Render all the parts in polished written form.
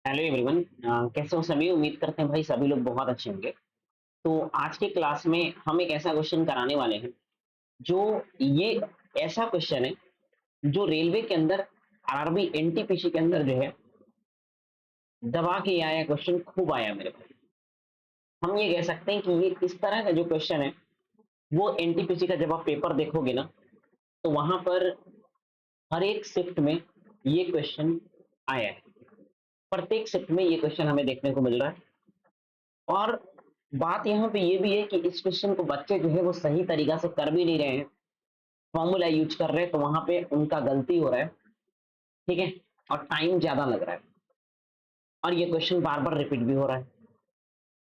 Hello everyone. कैसे हो सभी? उम्मीद करते हैं भाई सभी लोग बहुत अच्छे होंगे। तो आज के क्लास में हम एक ऐसा क्वेश्चन कराने वाले हैं जो ये ऐसा क्वेश्चन है जो रेलवे के अंदर आरआरबी एनटीपीसी के अंदर जो है दबा के आया क्वेश्चन खूब आया मेरे को। हम ये कह सकते हैं कि ये इस तरह का जो क्वेश्चन है वो एनटीपीसी का जब आप पेपर देखोगे ना तो वहां पर हर एक शिफ्ट में ये क्वेश्चन आया है। प्रत्येक शिफ्ट में ये क्वेश्चन हमें देखने को मिल रहा है। और बात यहाँ पे ये भी है कि इस क्वेश्चन को बच्चे जो है वो सही तरीका से कर भी नहीं रहे हैं, फॉर्मूला यूज कर रहे हैं, तो वहां पे उनका गलती हो रहा है। ठीक है। और टाइम ज्यादा लग रहा है और ये क्वेश्चन बार बार रिपीट भी हो रहा है।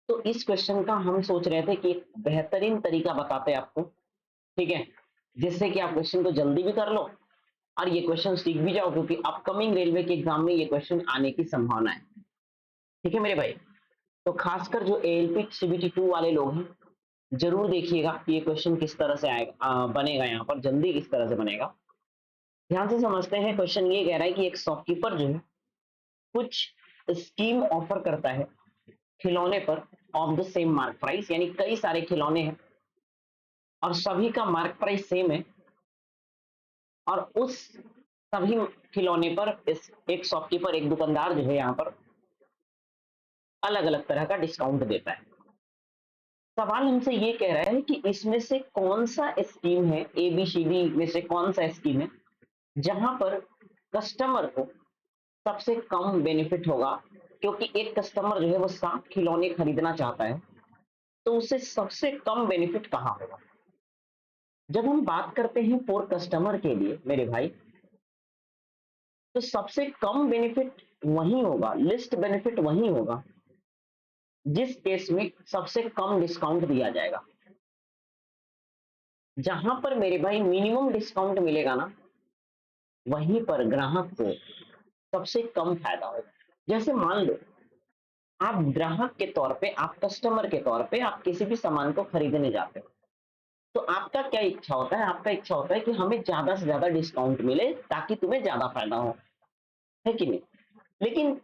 तो इस क्वेश्चन का हम सोच रहे थे कि एक बेहतरीन तरीका बताते हैं आपको। ठीक है। जिससे कि आप क्वेश्चन को जल्दी भी कर लो और ये क्वेश्चन सीख भी जाओ, क्योंकि अपकमिंग रेलवे के एग्जाम में ये क्वेश्चन आने की संभावना है। ठीक है मेरे भाई। तो खासकर जो एएलपी सीबीटी 2 वाले लोग हैं, जरूर देखिएगा कि ये क्वेश्चन किस तरह से आएगा, बनेगा, यहाँ पर जल्दी किस तरह से बनेगा। ध्यान से समझते हैं। क्वेश्चन ये कह रहा है कि एक शॉपकीपर जो है कुछ स्कीम ऑफर करता है खिलौने पर of the same mark price, यानी कई सारे खिलौने हैं और सभी का मार्क प्राइस सेम है। और उस सभी खिलौने पर इस एक शॉपकीपर, एक दुकानदार जो है यहाँ पर अलग अलग तरह का डिस्काउंट देता है। सवाल हमसे ये कह रहा है कि इसमें से कौन सा स्कीम है, एबीसीडी में से कौन सा स्कीम है जहां पर कस्टमर को सबसे कम बेनिफिट होगा। क्योंकि एक कस्टमर जो है वो 7 खिलौने खरीदना चाहता है, तो उसे सबसे कम बेनिफिट कहाँ होगा। जब हम बात करते हैं फॉर कस्टमर के लिए मेरे भाई, तो सबसे कम बेनिफिट वही होगा, लिस्ट बेनिफिट वही होगा जिस केस में सबसे कम डिस्काउंट दिया जाएगा। जहां पर मेरे भाई मिनिमम डिस्काउंट मिलेगा ना, वहीं पर ग्राहक को सबसे कम फायदा होगा। जैसे मान लो आप ग्राहक के तौर पे, आप कस्टमर के तौर पे आप किसी भी सामान को खरीदने जाते हो, तो आपका क्या इच्छा होता है? आपका इच्छा होता है कि हमें ज्यादा से ज्यादा डिस्काउंट मिले ताकि तुम्हें ज्यादा फायदा हो, है कि नहीं? लेकिन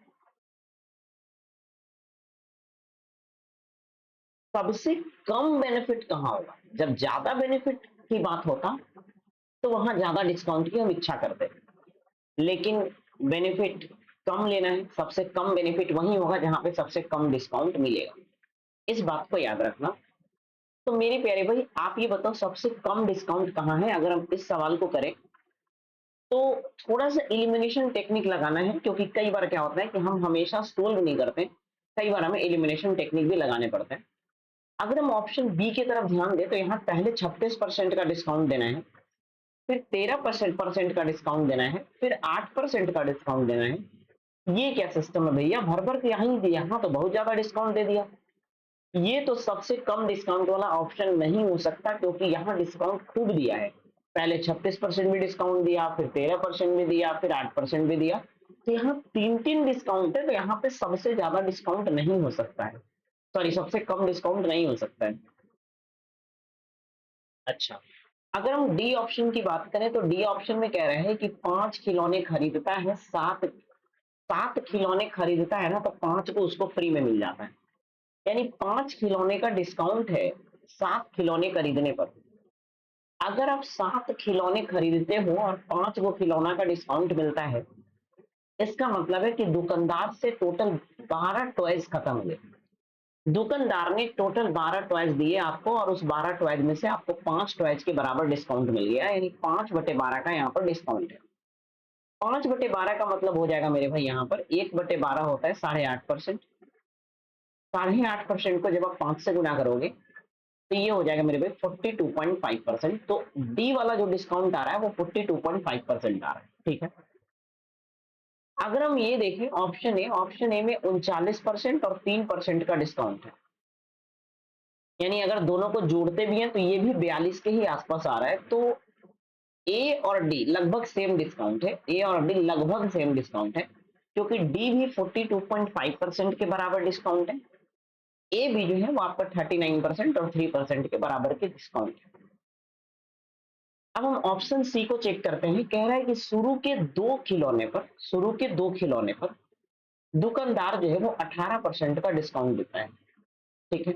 सबसे कम बेनिफिट कहाँ होगा? जब ज्यादा बेनिफिट की बात होता तो वहां ज्यादा डिस्काउंट की हम इच्छा करते, लेकिन बेनिफिट कम लेना है, सबसे कम बेनिफिट वही होगा जहां पे सबसे कम डिस्काउंट मिलेगा। इस बात को याद रखना। तो मेरे प्यारे भाई, आप ये बताओ सबसे कम डिस्काउंट कहाँ है? अगर हम इस सवाल को करें तो थोड़ा सा एलिमिनेशन टेक्निक लगाना है, क्योंकि कई बार क्या होता है कि हम हमेशा सोल्व नहीं करते, कई बार हमें एलिमिनेशन टेक्निक भी लगाने पड़ते हैं। अगर हम ऑप्शन बी की तरफ ध्यान दें तो यहाँ पहले 36% का डिस्काउंट देना है, फिर 13% का डिस्काउंट देना है, फिर 8% का डिस्काउंट देना है। ये क्या सिस्टम है भैया? भर भर के यहाँ ही दिया, हाँ तो बहुत ज्यादा डिस्काउंट दे दिया। ये तो सबसे कम डिस्काउंट वाला ऑप्शन नहीं हो सकता, क्योंकि यहाँ डिस्काउंट खूब दिया है। पहले 36% भी डिस्काउंट दिया, फिर 13% भी दिया, फिर 8% भी दिया। तो यहाँ तीन तीन डिस्काउंट है, तो यहाँ पे सबसे ज्यादा डिस्काउंट नहीं हो सकता है। सॉरी, सबसे कम डिस्काउंट नहीं हो सकता है। अच्छा, अगर हम डी ऑप्शन की बात करें तो डी ऑप्शन में कह रहे हैं कि 5 खिलौने खरीदता है, सात सात खिलौने खरीदता है ना, तो 5 को उसको फ्री में मिल जाता है। यानी 5 खिलौने का डिस्काउंट है 7 खिलौने खरीदने पर। अगर आप 7 खिलौने खरीदते हो और 5 गो खिलौना का डिस्काउंट मिलता है, इसका मतलब है कि दुकानदार से टोटल 12 टॉयज खत्म हुए। दुकानदार ने टोटल 12 टॉयज दिए आपको और उस 12 टॉयज में से आपको 5 टॉयज के बराबर डिस्काउंट मिल गया, यानी 5/12 का यहाँ पर डिस्काउंट है। 5/12 का मतलब हो जाएगा मेरे भाई, यहाँ पर 1/12 होता है 8.5%। 8.5% को जब आप 5 से गुना करोगे तो ये हो जाएगा मेरे भाई 42.5%। तो डी वाला जो डिस्काउंट आ रहा है वो 42.5% आ रहा है। ठीक है। अगर हम ये देखें ऑप्शन ए में 39% और 3% का डिस्काउंट है। यानी अगर दोनों को जोड़ते भी हैं तो ये भी 42 के ही आसपास आ रहा है। तो ए और डी लगभग सेम डिस्काउंट है, ए और डी लगभग सेम डिस्काउंट है, क्योंकि डी भी 42.5% के बराबर डिस्काउंट है, ए भी जो है वो आपका 39% और 3% के बराबर के डिस्काउंट है। अब हम ऑप्शन सी को चेक करते हैं। कह रहा है कि शुरू के दो खिलौने पर दुकानदार जो है वो 18% का डिस्काउंट देता है, ठीक है।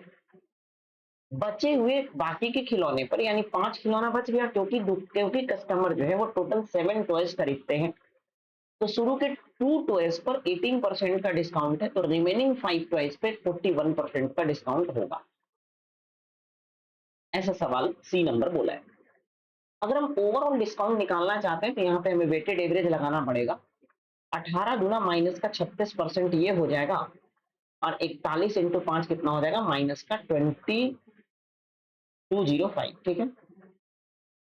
बचे हुए बाकी के खिलौने पर यानी 5 खिलौना बच गया, क्योंकि कस्टमर जो है वो टोटल 7 टॉयज खरीदते हैं, तो शुरू के 2 टॉयज पर 18% का डिस्काउंट है, तो रिमेनिंग 5 टॉयज पे 41% का डिस्काउंट होगा। ऐसा सवाल सी नंबर बोला है। अगर हम ओवरऑल डिस्काउंट निकालना चाहते हैं तो यहाँ पे हमें वेटेड एवरेज लगाना पड़ेगा। 18 गुना माइनस का 36% ये हो जाएगा, और 41 इंटू 5 कितना हो जाएगा, माइनस का 2205, ठीक है,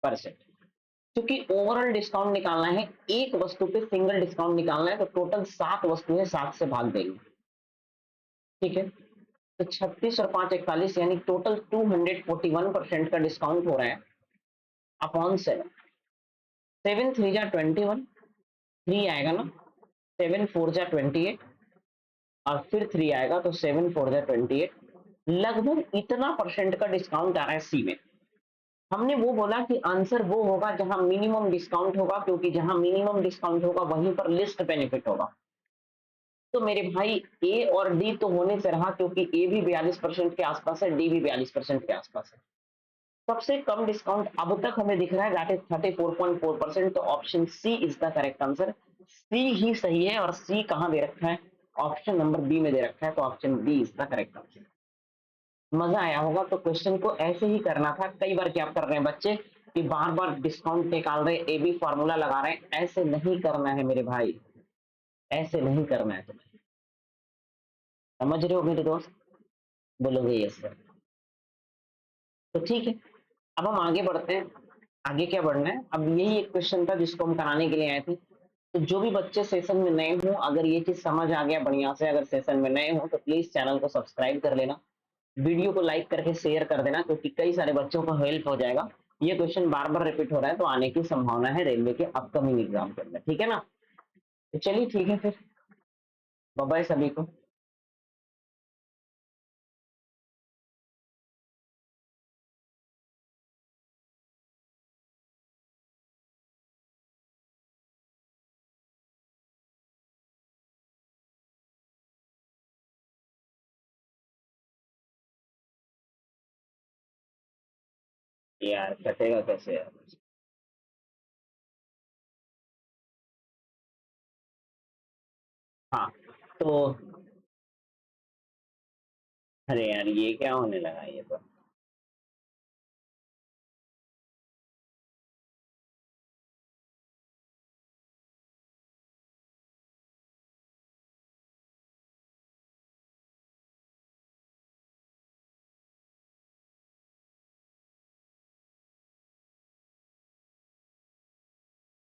परसेंट। क्योंकि ओवरऑल डिस्काउंट निकालना है, एक वस्तु पे सिंगल डिस्काउंट निकालना है, तो टोटल 7 वस्तुएं 7 से भाग देंगे, ठीक है। तो 36 और 5 41 यानी टोटल 241% का डिस्काउंट हो रहा है अपॉन 7। 7 3 जा 21, 3 आएगा ना, 7 4 जा 28, और फिर 3 आएगा, तो 7 4 जा 28। लगभग इतना परसेंट का डिस्काउंट आ रहा है सी में। हमने वो बोला कि आंसर वो होगा जहां मिनिमम डिस्काउंट होगा, क्योंकि जहां मिनिमम डिस्काउंट होगा वहीं पर लिस्ट बेनिफिट होगा। तो मेरे भाई ए और डी तो होने से रहा, क्योंकि ए भी 42% के आसपास है, डी भी 42% के आसपास है। सबसे कम डिस्काउंट अब तक हमें दिख रहा है, दैट इज 34.4%, तो option C is the correct answer. C ही सही है, और सी कहां दे रखा है, ऑप्शन नंबर बी में दे रखा है, तो option B is the correct answer. मजा आया होगा, तो क्वेश्चन को ऐसे ही करना था। कई बार क्या कर रहे हैं बच्चे कि बार बार डिस्काउंट निकाल रहे, ए बी फॉर्मूला लगा रहे हैं, ऐसे नहीं करना है मेरे भाई, ऐसे नहीं करना है तुम्हें। समझ रहे हो मेरे दोस्त? बोलोगे यस सर? तो ठीक है, अब हम आगे बढ़ते हैं। आगे क्या बढ़ना है, अब यही एक क्वेश्चन था जिसको हम कराने के लिए आए थे। तो जो भी बच्चे सेशन में नए हो, अगर ये चीज समझ आ गया बढ़िया से, अगर सेशन में नए हो तो प्लीज चैनल को सब्सक्राइब कर लेना, वीडियो को लाइक करके शेयर कर देना, क्योंकि कई सारे बच्चों को हेल्प हो जाएगा। ये क्वेश्चन बार बार रिपीट हो रहा है, तो आने की संभावना है रेलवे के अपकमिंग एग्जाम के अंदर, ठीक है ना। तो चलिए ठीक है फिर, बाय बाय सभी को। यार कटेगा कैसे यार? हाँ, तो अरे यार ये क्या होने लगा ये तो।